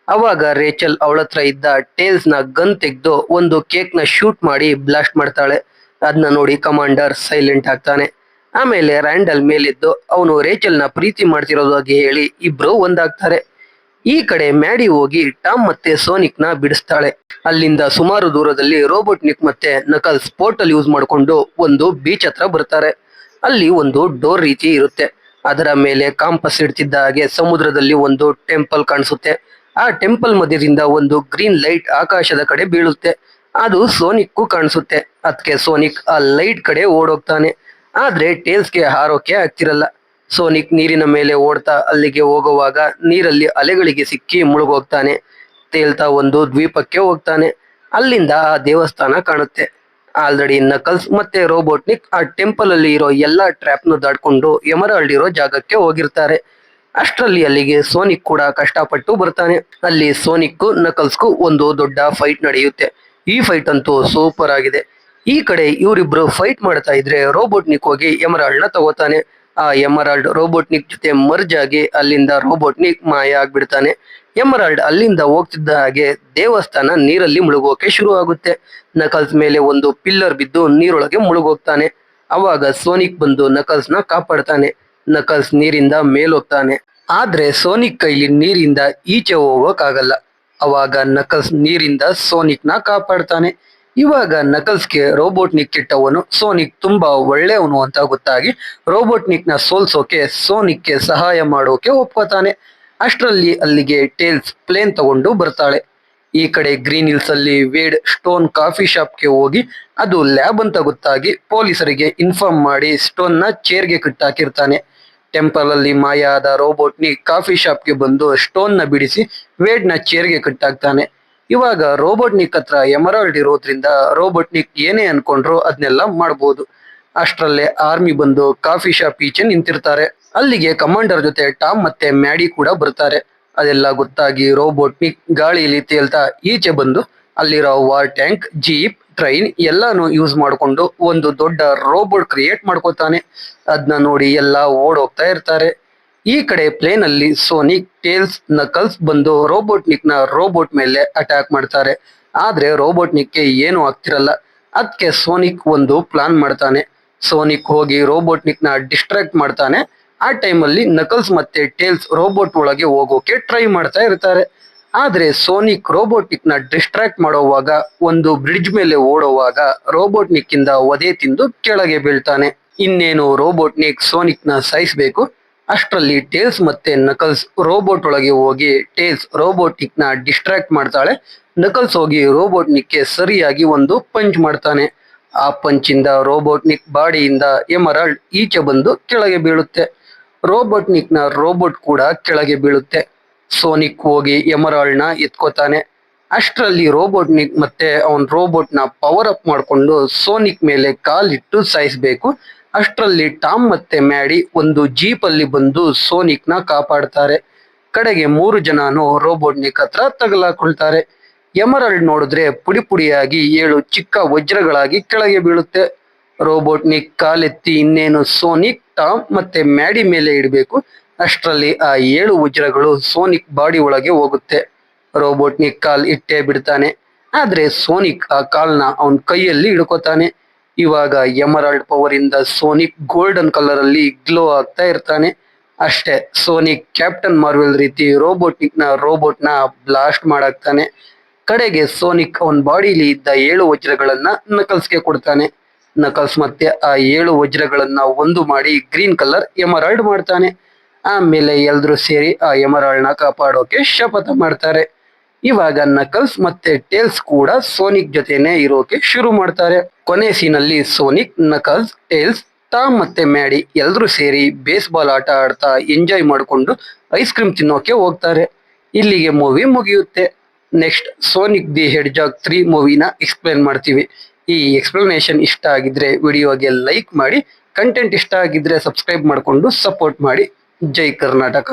ಅವಾಗ ರೇಚಲ್ ಅವಳತ್ರ ಇದ್ದ ಟೇಲ್ಸ್ ನ ಗನ್ ತೆಗೆದು ಒಂದು ಕೇಕ್ ನ ಶೂಟ್ ಮಾಡಿ ಬ್ಲಾಸ್ಟ್ ಮಾಡ್ತಾಳೆ. ಅದನ್ನ ನೋಡಿ ಕಮಾಂಡರ್ ಸೈಲೆಂಟ್ ಆಗ್ತಾನೆ. ಆಮೇಲೆ ರ್ಯಾಂಡಲ್ ಮೇಲಿದ್ದು ಅವನು ರೇಚಲ್ ನ ಪ್ರೀತಿ ಮಾಡ್ತಿರೋದಾಗಿ ಹೇಳಿ ಇಬ್ರು ಒಂದಾಗ್ತಾರೆ. ಈ ಕಡೆ ಮ್ಯಾಡಿ ಹೋಗಿ ಟಾಮ್ ಮತ್ತೆ ಸೋನಿಕ್ ನ ಬಿಡಿಸ್ತಾಳೆ. ಅಲ್ಲಿಂದ ಸುಮಾರು ದೂರದಲ್ಲಿ ರೋಬೋಟ್ನಿಕ್ ಮತ್ತೆ ನಕಲ್ಸ್ ಪೋರ್ಟಲ್ ಯೂಸ್ ಮಾಡಿಕೊಂಡು ಒಂದು ಬೀಚ್ ಹತ್ರ ಬರ್ತಾರೆ. ಅಲ್ಲಿ ಒಂದು ಡೋರ್ ರೀತಿ ಇರುತ್ತೆ. ಅದರ ಮೇಲೆ ಕಾಂಪಸ್ ಇಡ್ತಿದ್ದ ಹಾಗೆ ಸಮುದ್ರದಲ್ಲಿ ಒಂದು ಟೆಂಪಲ್ ಕಾಣಿಸುತ್ತೆ. ಆ ಟೆಂಪಲ್ ಮಧ್ಯದಿಂದ ಒಂದು ಗ್ರೀನ್ ಲೈಟ್ ಆಕಾಶದ ಕಡೆ ಬೀಳುತ್ತೆ. ಅದು ಸೋನಿಕ್ಗೂ ಕಾಣಿಸುತ್ತೆ. ಅದಕ್ಕೆ ಸೋನಿಕ್ ಆ ಲೈಟ್ ಕಡೆ ಓಡೋಗ್ತಾನೆ. ಆದ್ರೆ ಟೇಲ್ಸ್ಗೆ ಹಾರೋಕೆ ಆಗ್ತಿರಲ್ಲ. ಸೋನಿಕ್ ನೀರಿನ ಮೇಲೆ ಓಡ್ತಾ ಅಲ್ಲಿಗೆ ಹೋಗುವಾಗ ನೀರಲ್ಲಿ ಅಲೆಗಳಿಗೆ ಸಿಕ್ಕಿ ಮುಳುಗೋಗ್ತಾನೆ. ತೇಲ್ತಾ ಒಂದು ದ್ವೀಪಕ್ಕೆ ಹೋಗ್ತಾನೆ. ಅಲ್ಲಿಂದ ಆ ದೇವಸ್ಥಾನ ಕಾಣುತ್ತೆ. ಆಲ್ರೆಡಿ ನಕಲ್ಸ್ ಮತ್ತೆ ರೋಬೋಟ್ನಿಕ್ ಆ ಟೆಂಪಲ್ ಅಲ್ಲಿ ಇರೋ ಎಲ್ಲಾ ಟ್ರ್ಯಾಪ್ ನು ದಾಟ್ಕೊಂಡು ಎಮರಾಲ್ಡ್ ಇರೋ ಜಾಗಕ್ಕೆ ಹೋಗಿರ್ತಾರೆ. ಅಷ್ಟರಲ್ಲಿ ಅಲ್ಲಿಗೆ ಸೋನಿಕ್ ಕೂಡ ಕಷ್ಟಪಟ್ಟು ಬರ್ತಾನೆ. ಅಲ್ಲಿ ಸೋನಿಕ್ ನಕಲ್ಸ್ಗೂ ಒಂದು ದೊಡ್ಡ ಫೈಟ್ ನಡೆಯುತ್ತೆ. ಈ ಫೈಟ್ ಅಂತೂ ಸೂಪರ್ ಆಗಿದೆ. ಈ ಕಡೆ ಇವರಿಬ್ರು ಫೈಟ್ ಮಾಡ್ತಾ ಇದ್ರೆ ರೋಬೋಟ್ನಿಕ್ ಹೋಗಿ ಎಮರಾಲ್ಡ್ ನ ತಗೋತಾನೆ. ಆ ಎಮರಾಲ್ಡ್ ರೋಬೋಟ್ನಿಕ್ ಜೊತೆ ಮರ್ಜ್ ಆಗಿ ಅಲ್ಲಿಂದ ರೋಬೋಟ್ನಿಕ್ ಮಾಯ ಆಗ್ಬಿಡ್ತಾನೆ. ಎಮರಾಲ್ಡ್ ಅಲ್ಲಿಂದ ಹೋಗ್ತಿದ್ದ ಹಾಗೆ ದೇವಸ್ಥಾನ ನೀರಲ್ಲಿ ಮುಳುಗೋಕೆ ಶುರು ಆಗುತ್ತೆ. ನಕಲ್ಸ್ ಮೇಲೆ ಒಂದು ಪಿಲ್ಲರ್ ಬಿದ್ದು ನೀರೊಳಗೆ ಮುಳುಗೋಗ್ತಾನೆ. ಅವಾಗ ಸೋನಿಕ್ ಬಂದು ನಕಲ್ಸ್ ನ ಕಾಪಾಡ್ತಾನೆ. ನಕಲ್ಸ್ ನೀರಿಂದ ಮೇಲೋಗ್ತಾನೆ. ಆದ್ರೆ ಸೋನಿಕ್ ಕೈಲಿ ನೀರಿಂದ ಈಚೆ ಹೋಗೋಕ್ಕಾಗಲ್ಲ. ಅವಾಗ ನಕಲ್ಸ್ ನೀರಿಂದ ಸೋನಿಕ್ ನ ಕಾಪಾಡ್ತಾನೆ. ಇವಾಗ ನಕಲ್ಸ್ಗೆ ರೋಬೋಟ್ನಿಕ್ ಕೆಟ್ಟವನು, ಸೋನಿಕ್ ತುಂಬಾ ಒಳ್ಳೆಯವನು ಅಂತ ಗೊತ್ತಾಗಿ ರೋಬೋಟ್ನಿಕ್ ನ ಸೋಲ್ಸೋಕೆ ಸೋನಿಕ್ಗೆ ಸಹಾಯ ಮಾಡೋಕೆ ಒಪ್ಕೋತಾನೆ. ಅಷ್ಟರಲ್ಲಿ ಅಲ್ಲಿಗೆ ಟೇಲ್ಸ್ ಪ್ಲೇನ್ ತಗೊಂಡು ಬರ್ತಾಳೆ. ಈ ಕಡೆ ಗ್ರೀನ್ ಹಿಲ್ಸ್ ಅಲ್ಲಿ ವೇಡ್ ಸ್ಟೋನ್ ಕಾಫಿ ಶಾಪ್ಗೆ ಹೋಗಿ ಅದು ಲ್ಯಾಬ್ ಅಂತ ಗೊತ್ತಾಗಿ ಪೊಲೀಸರಿಗೆ ಇನ್ಫಾರ್ಮ್ ಮಾಡಿ ಸ್ಟೋನ್ ನ ಚೇರ್ಗೆ ಕಟ್ಟಾಕಿರ್ತಾನೆ. ಟೆಂಪಲ್ ಅಲ್ಲಿ ಮಾಯ ಆದ ರೋಬೋಟ್ನಿಕ್ ಕಾಫಿ ಶಾಪ್ಗೆ ಬಂದು ಸ್ಟೋನ್ ನ ಬಿಡಿಸಿ ವೇಡ್ ನ ಚೇರ್ಗೆ ಕಟ್ಟಾಕ್ತಾನೆ. ಇವಾಗ ರೋಬೋಟ್ನಿಕ್ ಹತ್ರ ಎಮರಾಲ್ಡ್ ಇರೋದ್ರಿಂದ ರೋಬೋಟ್ನಿಕ್ ಏನೇ ಅನ್ಕೊಂಡ್ರು ಅದನ್ನೆಲ್ಲ ಮಾಡ್ಬೋದು. ಅಷ್ಟರಲ್ಲೇ ಆರ್ಮಿ ಬಂದು ಕಾಫಿ ಶಾಪ್ ಈಚೆ ನಿಂತಿರ್ತಾರೆ. ಅಲ್ಲಿಗೆ ಕಮಾಂಡರ್ ಜೊತೆ ಟಾಮ್ ಮತ್ತೆ ಮ್ಯಾಡಿ ಕೂಡ ಬರ್ತಾರೆ. ಅದೆಲ್ಲ ಗೊತ್ತಾಗಿ ರೋಬೋಟ್ನಿಕ್ ಗಾಳಿಯಲ್ಲಿ ತೇಲ್ತಾ ಈಚೆ ಬಂದು ಅಲ್ಲಿರೋ ವಾರ್ ಟ್ಯಾಂಕ್, ಜೀಪ್, ಟ್ರೈನ್ ಎಲ್ಲಾನು ಯೂಸ್ ಮಾಡ್ಕೊಂಡು ಒಂದು ದೊಡ್ಡ ರೋಬೋಟ್ ಕ್ರಿಯೇಟ್ ಮಾಡ್ಕೋತಾನೆ. ಅದನ್ನ ನೋಡಿ ಎಲ್ಲ ಓಡೋಗ್ತಾ ಇರ್ತಾರೆ. ಈ ಕಡೆ ಪ್ಲೇನ್ ಅಲ್ಲಿ ಸೋನಿಕ್, ಟೇಲ್ಸ್, ನಕಲ್ಸ್ ಬಂದು ರೋಬೋಟ್ನಿಕ್ ನ ರೋಬೋಟ್ ಮೇಲೆ ಅಟ್ಯಾಕ್ ಮಾಡ್ತಾರೆ. ಆದ್ರೆ ರೋಬೋಟ್ನಿಕ್ಗೆ ಏನು ಆಗ್ತಿರಲ್ಲ. ಅದಕ್ಕೆ ಸೋನಿಕ್ ಒಂದು ಪ್ಲಾನ್ ಮಾಡ್ತಾನೆ. ಸೋನಿಕ್ ಹೋಗಿ ರೋಬೋಟ್ನಿಕ್ ನ ಡಿಸ್ಟ್ರಾಕ್ಟ್ ಮಾಡ್ತಾನೆ. ಆ ಟೈಮಲ್ಲಿ ನಕಲ್ಸ್ ಮತ್ತೆ ಟೇಲ್ಸ್ ರೋಬೋಟ್ ಒಳಗೆ ಹೋಗೋಕೆ ಟ್ರೈ ಮಾಡ್ತಾ ಇರ್ತಾರೆ. ಆದ್ರೆ ಸೋನಿಕ್ ರೋಬೋಟ್ನಿಕ್ ನ ಡಿಸ್ಟ್ರಾಕ್ಟ್ ಮಾಡೋವಾಗ ಒಂದು ಬ್ರಿಡ್ಜ್ ಮೇಲೆ ಓಡೋವಾಗ ರೋಬೋಟ್ನಿಕ್ ಇಂದ ಒದೆ ತಿಂದು ಕೆಳಗೆ ಬೀಳ್ತಾನೆ. ಇನ್ನೇನು ರೋಬೋಟ್ನಿಕ್ ಸೋನಿಕ್ ನ ಸಾಯಿಸ್ಬೇಕು. ಅಷ್ಟರಲ್ಲಿ ಟೇಲ್ಸ್ ಮತ್ತೆ ನಕಲ್ಸ್ ರೋಬೋಟ್ ಒಳಗೆ ಹೋಗಿ ಟೇಲ್ಸ್ ರೋಬೋಟ್ನಿಕ್ ನ ಡಿಸ್ಟ್ರಾಕ್ಟ್ ಮಾಡ್ತಾಳೆ. ನಕಲ್ಸ್ ಹೋಗಿ ರೋಬೋಟ್ನಿಕ್ಗೆ ಸರಿಯಾಗಿ ಒಂದು ಪಂಚ್ ಮಾಡ್ತಾನೆ. ಆ ಪಂಚಿಂದ ರೋಬೋಟ್ನಿಕ್ ಬಾಡಿಯಿಂದ ಎಮರಾಲ್ಡ್ ಈಚೆ ಬಂದು ಕೆಳಗೆ ಬೀಳುತ್ತೆ. ರೋಬೋಟ್ನಿಕ್ ನ ರೋಬೋಟ್ ಕೂಡ ಕೆಳಗೆ ಬೀಳುತ್ತೆ. ಸೋನಿಕ್ ಹೋಗಿ ಎಮರಾಲ್ಡ್ ನ ಎತ್ಕೋತಾನೆ. ಅಷ್ಟರಲ್ಲಿ ರೋಬೋಟ್ನಿಕ್ ಮತ್ತೆ ಅವನ್ ರೋಬೋಟ್ ನ ಪವರ್ ಅಪ್ ಮಾಡ್ಕೊಂಡು ಸೋನಿಕ್ ಮೇಲೆ ಕಾಲಿಟ್ಟು ಸಾಯಿಸ್ಬೇಕು. ಅಷ್ಟರಲ್ಲಿ ಟಾಮ್ ಮತ್ತೆ ಮ್ಯಾಡಿ ಒಂದು ಜೀಪ್ ಅಲ್ಲಿ ಬಂದು ಸೋನಿಕ್ ನ ಕಾಪಾಡ್ತಾರೆ. ಕಡೆಗೆ 3 ಜನನು ರೋಬೋಟ್ನಿಕ್ ಹತ್ರ ತಗಲಾಕೊಳ್ತಾರೆ. ಎಮರಾಲ್ಡ್ ನೋಡಿದ್ರೆ ಪುಡಿ ಪುಡಿಯಾಗಿ 7 ಚಿಕ್ಕ ವಜ್ರಗಳಾಗಿ ಕೆಳಗೆ ಬೀಳುತ್ತೆ. ರೋಬೋಟ್ನಿಕ್ ಕಾಲೆತ್ತಿ ಇನ್ನೇನು ಸೋನಿಕ್, ಟಾಮ್ ಮತ್ತೆ ಮ್ಯಾಡಿ ಮೇಲೆ ಇಡಬೇಕು. ಅಷ್ಟರಲ್ಲಿ ಆ 7 ವಜ್ರಗಳು ಸೋನಿಕ್ ಬಾಡಿ ಒಳಗೆ ಹೋಗುತ್ತೆ. ರೋಬೋಟ್ನಿಕ್ ಕಾಲ್ ಇಟ್ಟೇ ಬಿಡ್ತಾನೆ. ಆದ್ರೆ ಸೋನಿಕ್ ಆ ಕಾಲ್ನ ಅವನ್ ಕೈಯಲ್ಲಿ ಹಿಡ್ಕೋತಾನೆ. ಇವಾಗ ಎಮರಾಲ್ಡ್ ಪವರ್ ಇಂದ ಸೋನಿಕ್ ಗೋಲ್ಡನ್ ಕಲರ್ ಅಲ್ಲಿ ಗ್ಲೋ ಆಗ್ತಾ ಇರ್ತಾನೆ. ಅಷ್ಟೇ, ಸೋನಿಕ್ ಕ್ಯಾಪ್ಟನ್ ಮಾರ್ವೆಲ್ ರೀತಿ ರೋಬೋಟ್ನಿಕ್ ನ ಬ್ಲಾಸ್ಟ್ ಮಾಡಾಕ್ತಾನೆ. ಕಡೆಗೆ ಸೋನಿಕ್ ಅವನ್ ಬಾಡಿಲಿ ಇದ್ದ 7 ವಜ್ರಗಳನ್ನ ನಕಲ್ಸ್ಗೆ ಕೊಡ್ತಾನೆ. ನಕಲ್ಸ್ ಮತ್ತೆ ಆ 7 ವಜ್ರಗಳನ್ನ ಒಂದು ಮಾಡಿ ಗ್ರೀನ್ ಕಲರ್ ಎಮರಾಲ್ಡ್ ಮಾಡ್ತಾನೆ. ಆಮೇಲೆ ಎಲ್ರು ಸೇರಿ ಆ ಎಮರಾಲ್ಡ್ ನ ಕಾಪಾಡೋಕೆ ಶಪಥ ಮಾಡ್ತಾರೆ. ಇವಾಗ ನಕಲ್ಸ್ ಮತ್ತೆ ಟೇಲ್ಸ್ ಕೂಡ ಸೋನಿಕ್ ಜೊತೆನೆ ಇರೋಕೆ ಶುರು ಮಾಡ್ತಾರೆ. ಕೊನೆ ಸೀನಲ್ಲಿ ಸೋನಿಕ್, ನಕಲ್ಸ್, ಟೇಲ್ಸ್, ಟಾಮ್ ಮತ್ತೆ ಮ್ಯಾಡಿ ಎಲ್ರು ಸೇರಿ ಬೇಸ್ಬಾಲ್ ಆಟ ಆಡ್ತಾ ಎಂಜಾಯ್ ಮಾಡ್ಕೊಂಡು ಐಸ್ ಕ್ರೀಮ್ ತಿನ್ನೋಕೆ ಹೋಗ್ತಾರೆ. ಇಲ್ಲಿಗೆ ಮೂವಿ ಮುಗಿಯುತ್ತೆ. ನೆಕ್ಸ್ಟ್ ಸೋನಿಕ್ ದಿ ಹೆಡ್ಜಾಗ್ 3 ಮೂವಿನ ಎಕ್ಸ್ಪ್ಲೇನ್ ಮಾಡ್ತೀವಿ. ಈ ಎಕ್ಸ್ಪ್ಲನೇಷನ್ ಇಷ್ಟ ಆಗಿದ್ರೆ ವಿಡಿಯೋಗೆ ಲೈಕ್ ಮಾಡಿ, ಕಂಟೆಂಟ್ ಇಷ್ಟ ಆಗಿದ್ರೆ ಸಬ್ಸ್ಕ್ರೈಬ್ ಮಾಡಿಕೊಂಡು ಸಪೋರ್ಟ್ ಮಾಡಿ. ಜೈ ಕರ್ನಾಟಕ.